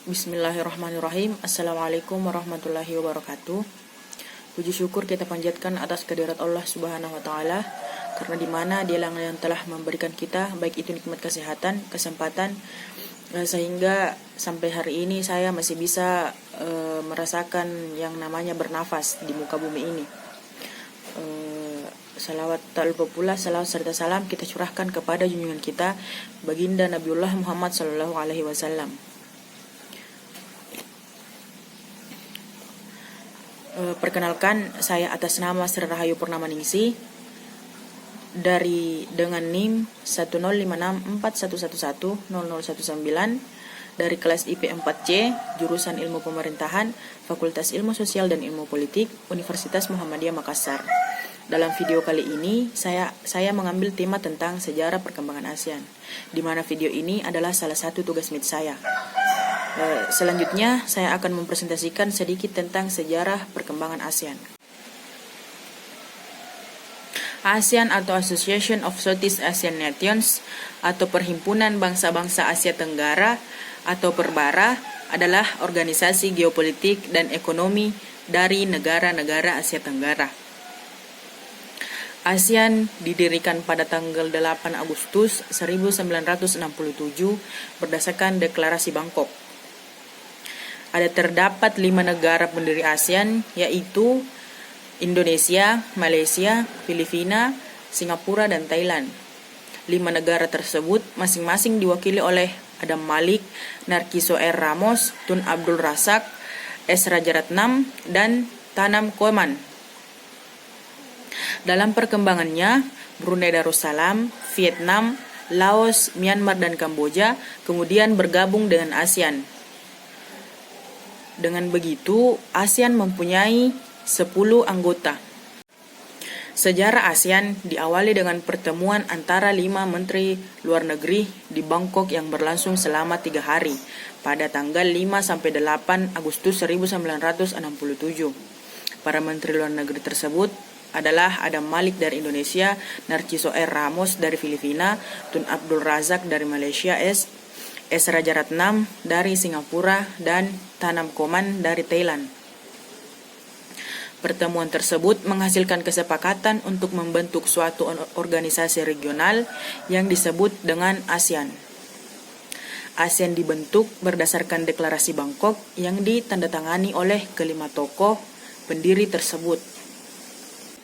Bismillahirrahmanirrahim. Assalamualaikum warahmatullahi wabarakatuh. Puji syukur kita panjatkan atas kehadirat Allah Subhanahu wa taala, karena di mana Dialah yang telah memberikan kita baik itu nikmat kesehatan, kesempatan, sehingga sampai hari ini saya masih bisa merasakan yang namanya bernafas di muka bumi ini. Salawat tak lupa pula salawat serta salam kita curahkan kepada junjungan kita baginda Nabiullah Muhammad sallallahu alaihi wasallam. Perkenalkan, saya atas nama Sri Rahayu Purnamaningsih dengan NIM 1056411100019 dari kelas IP 4C, jurusan Ilmu Pemerintahan, Fakultas Ilmu Sosial dan Ilmu Politik, Universitas Muhammadiyah Makassar. Dalam video kali ini, saya mengambil tema tentang sejarah perkembangan ASEAN, di mana video ini adalah salah satu tugas MIT saya. Selanjutnya, saya akan mempresentasikan sedikit tentang sejarah perkembangan ASEAN. ASEAN atau Association of Southeast Asian Nations atau Perhimpunan Bangsa-Bangsa Asia Tenggara atau Perbara adalah organisasi geopolitik dan ekonomi dari negara-negara Asia Tenggara. ASEAN didirikan pada tanggal 8 Agustus 1967 berdasarkan Deklarasi Bangkok. Terdapat 5 negara pendiri ASEAN, yaitu Indonesia, Malaysia, Filipina, Singapura, dan Thailand. 5 negara tersebut masing-masing diwakili oleh Adam Malik, Narciso R. Ramos, Tun Abdul Razak, S. Rajaratnam, dan Tanam Koeman. Dalam perkembangannya, Brunei Darussalam, Vietnam, Laos, Myanmar, dan Kamboja kemudian bergabung dengan ASEAN. Dengan begitu, ASEAN mempunyai 10 anggota. Sejarah ASEAN diawali dengan pertemuan antara 5 menteri luar negeri di Bangkok yang berlangsung selama 3 hari pada tanggal 5-8 Agustus 1967. Para menteri luar negeri tersebut adalah Adam Malik dari Indonesia, Narciso R. Ramos dari Filipina, Tun Abdul Razak dari Malaysia, S. Rajaratnam dari Singapura, dan Tanam Koeman dari Thailand. Pertemuan tersebut menghasilkan kesepakatan untuk membentuk suatu organisasi regional yang disebut dengan ASEAN. ASEAN dibentuk berdasarkan Deklarasi Bangkok yang ditandatangani oleh kelima tokoh pendiri tersebut.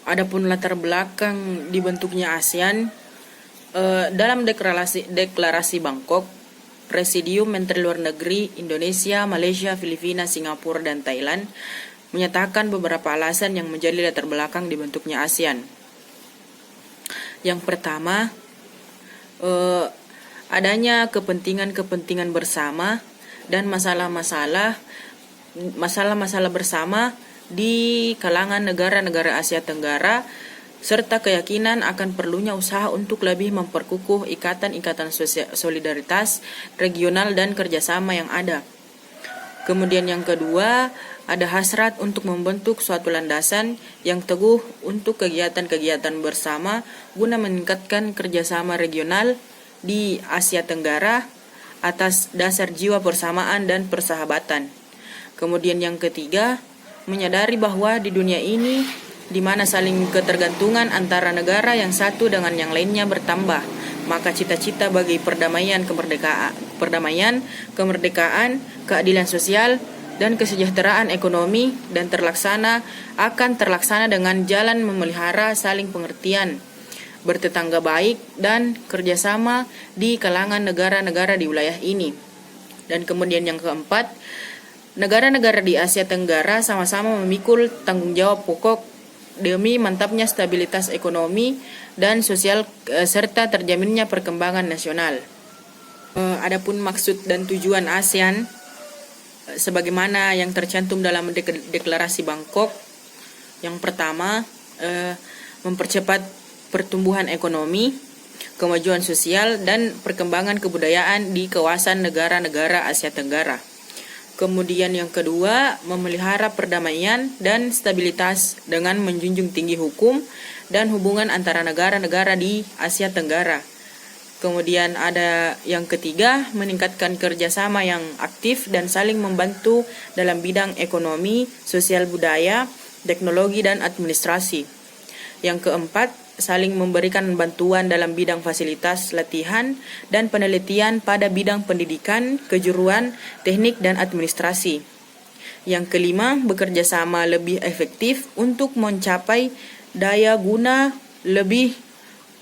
Adapun latar belakang dibentuknya ASEAN, dalam deklarasi Bangkok, Presidium Menteri Luar Negeri Indonesia, Malaysia, Filipina, Singapura, dan Thailand menyatakan beberapa alasan yang menjadi latar belakang dibentuknya ASEAN. Yang pertama, adanya kepentingan bersama dan masalah-masalah bersama di kalangan negara-negara Asia Tenggara, serta keyakinan akan perlunya usaha untuk lebih memperkukuh ikatan-ikatan solidaritas regional dan kerjasama yang ada. Kemudian yang kedua, ada hasrat untuk membentuk suatu landasan yang teguh untuk kegiatan-kegiatan bersama guna meningkatkan kerjasama regional di Asia Tenggara atas dasar jiwa persamaan dan persahabatan. Kemudian yang ketiga, menyadari bahwa di dunia ini di mana saling ketergantungan antara negara yang satu dengan yang lainnya bertambah, maka cita-cita bagi perdamaian, kemerdekaan, keadilan sosial, dan kesejahteraan ekonomi akan terlaksana dengan jalan memelihara saling pengertian, bertetangga baik, dan kerjasama di kalangan negara-negara di wilayah ini. Dan kemudian yang keempat, negara-negara di Asia Tenggara sama-sama memikul tanggung jawab pokok demi mantapnya stabilitas ekonomi dan sosial serta terjaminnya perkembangan nasional. Adapun maksud dan tujuan ASEAN sebagaimana yang tercantum dalam Deklarasi Bangkok, yang pertama, mempercepat pertumbuhan ekonomi, kemajuan sosial, dan perkembangan kebudayaan di kawasan negara-negara Asia Tenggara. Kemudian yang kedua, memelihara perdamaian dan stabilitas dengan menjunjung tinggi hukum dan hubungan antara negara-negara di Asia Tenggara. Kemudian ada yang ketiga, meningkatkan kerjasama yang aktif dan saling membantu dalam bidang ekonomi, sosial budaya, teknologi, dan administrasi. Yang keempat, saling memberikan bantuan dalam bidang fasilitas, latihan, dan penelitian pada bidang pendidikan, kejuruan, teknik, dan administrasi. Yang kelima, bekerja sama lebih efektif untuk mencapai daya guna lebih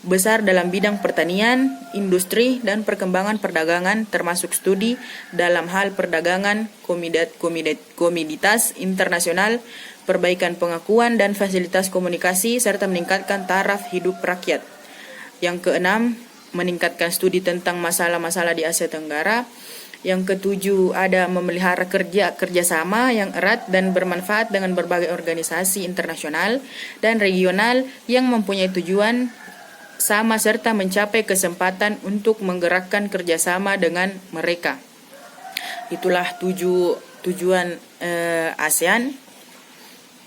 besar dalam bidang pertanian, industri, dan perkembangan perdagangan termasuk studi dalam hal perdagangan, komoditas internasional, perbaikan pengakuan dan fasilitas komunikasi, serta meningkatkan taraf hidup rakyat. Yang keenam, meningkatkan studi tentang masalah-masalah di Asia Tenggara. Yang ketujuh, ada memelihara kerjasama yang erat dan bermanfaat dengan berbagai organisasi internasional dan regional yang mempunyai tujuan sama serta mencapai kesempatan untuk menggerakkan kerjasama dengan mereka. Itulah tujuan ASEAN.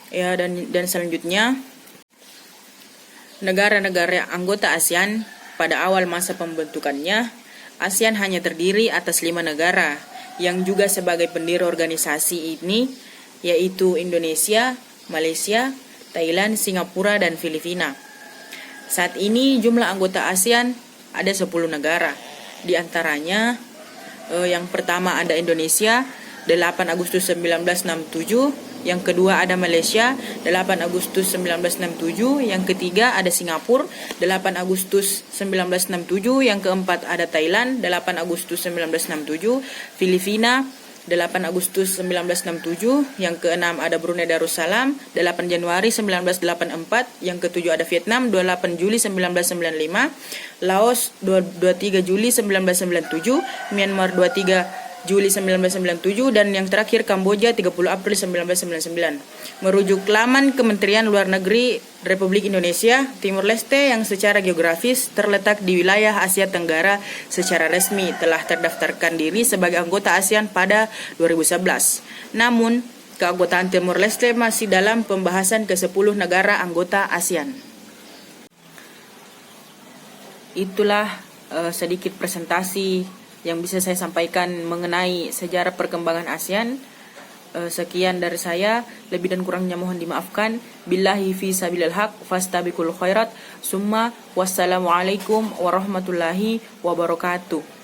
Ya, dan selanjutnya, negara-negara anggota ASEAN pada awal masa pembentukannya, ASEAN hanya terdiri atas 5 negara yang juga sebagai pendiri organisasi ini, yaitu Indonesia, Malaysia, Thailand, Singapura, dan Filipina. Saat ini jumlah anggota ASEAN ada 10 negara. Di antaranya yang pertama ada Indonesia 8 Agustus 1967, yang kedua ada Malaysia 8 Agustus 1967, yang ketiga ada Singapura 8 Agustus 1967, yang keempat ada Thailand 8 Agustus 1967, Filipina 8 Agustus 1967, yang keenam ada Brunei Darussalam 8 Januari 1984, yang ketujuh ada Vietnam 28 Juli 1995, Laos 23 Juli 1997, Myanmar 23 Juli 1997, dan yang terakhir Kamboja 30 April 1999. Merujuk laman Kementerian Luar Negeri Republik Indonesia, Timur Leste yang secara geografis terletak di wilayah Asia Tenggara secara resmi telah terdaftarkan diri sebagai anggota ASEAN pada 2011. Namun, keanggotaan Timur Leste masih dalam pembahasan ke-10 negara anggota ASEAN. Itulah sedikit presentasi yang bisa saya sampaikan mengenai sejarah perkembangan ASEAN. Sekian dari saya, lebih dan kurangnya mohon dimaafkan. Billahi fi sabilil haq fastabiqul khairat. Summa wassalamualaikum warahmatullahi wabarakatuh.